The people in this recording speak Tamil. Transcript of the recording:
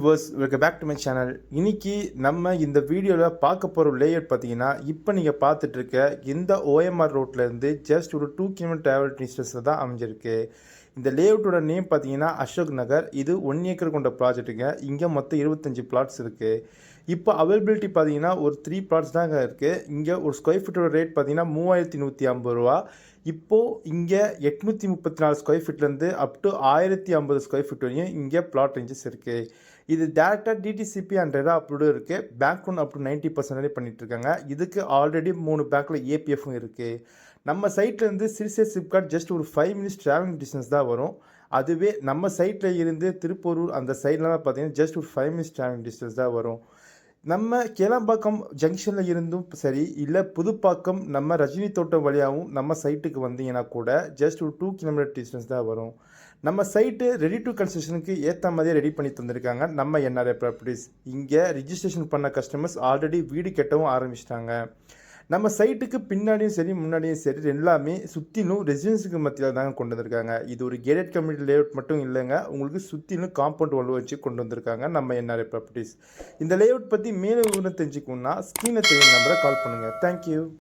Viewers, welcome back to my channel. இன்னைக்கு நம்ம இந்த வீடியோவில் பார்க்க போகிற லேஅவுட் பார்த்தீங்கன்னா, இப்போ நீங்கள் பார்த்துட்டு இருக்க இந்த ஓஎம்ஆர் ரோட்லேருந்து ஜஸ்ட் ஒரு 2 கிலோமீட்டர் டிராவல் டிஸ்டன்ஸில் தான் அமைஞ்சிருக்கு. இந்த லேஅவுட்டோட நேம் பார்த்தீங்கன்னா அசோக் நகர். இது 1 ஏக்கர் கொண்ட ப்ராஜெக்ட்டுங்க. இங்கே மொத்தம் 25 பிளாட்ஸ் இருக்குது. இப்போ அவைலபிலிட்டி பார்த்தீங்கன்னா ஒரு 3 பிளாட்ஸ் தாங்க இருக்குது. இங்கே ஒரு ஸ்கொயர் ஃபீட்டோட ரேட் பார்த்தீங்கன்னா 3150 ரூபா. இப்போது இங்கே 834 ஸ்கொயர் ஃபீட்லேருந்து அப் டு 1050 ஸ்கொயர் ஃபீட் வரையும் இங்கே பிளாட் ரேஞ்சஸ் இருக்குது. இது டேரெக்டாக டிடிசிபி அண்ட் ரெரா அப்ரூவ்டும் இருக்குது. பேங்க் லோன் அப் டு 90% பண்ணிகிட்ருக்காங்க. இதுக்கு ஆல்ரெடி 3 பேங்க்கில் ஏபிஎஃப்பும் இருக்குது. நம்ம சைட்லேருந்து சிறுசே சிப்காட் ஜஸ்ட் ஒரு 5 மினிட்ஸ் ட்ராவலிங் டிஸ்டன்ஸ் தான் வரும். அதுவே நம்ம சைட்டில் இருந்து திருப்பூரூர் அந்த சைட்லாம் பார்த்தீங்கன்னா ஜஸ்ட் ஒரு 5 மினிட்ஸ் ட்ராவலிங் டிஸ்டன்ஸ் தான் வரும். நம்ம கேளம்பாக்கம் ஜங்ஷனில் இருந்தும் சரி, இல்லை புதுப்பாக்கம் நம்ம ரஜினி தோட்டம் வழியாகவும் நம்ம சைட்டுக்கு வந்தீங்கன்னா கூட ஜஸ்ட் ஒரு 2 கிலோமீட்டர் டிஸ்டன்ஸ் தான் வரும். நம்ம சைட்டு ரெடி டு கன்ஸ்ட்ரக்ஷனுக்கு ஏற்ற மாதிரியே ரெடி பண்ணி தந்திருக்காங்க நம்ம என்ஆர்ஐ ப்ராப்பர்ட்டிஸ். இங்கே ரிஜிஸ்ட்ரேஷன் பண்ண கஸ்டமர்ஸ் ஆல்ரெடி வீடு கட்டவும் ஆரம்பிச்சிட்டாங்க. நம்ம சைட்டுக்கு பின்னாடியும் சரி முன்னாடியும் சரி எல்லாமே சுற்றிலும் ரெசிடென்ஸுக்கு மத்தியில் தாங்க கொண்டு வந்திருக்காங்க. இது ஒரு கேட்டட் கம்யூனிட்டி லேஅவுட் மட்டும் இல்லைங்க, உங்களுக்கு சுற்றிலும் காம்பவுண்ட் வால் வச்சு கொண்டு வந்திருக்காங்க நம்ம என்ஆர்ஐ ப்ராப்பர்ட்டிஸ். இந்த லேஅவுட் பற்றி மேலும் விவரம் தெரிஞ்சுக்கணுன்னா ஸ்க்ரீனில் தெரியும் நம்பரை கால் பண்ணுங்கள். தேங்க்யூ.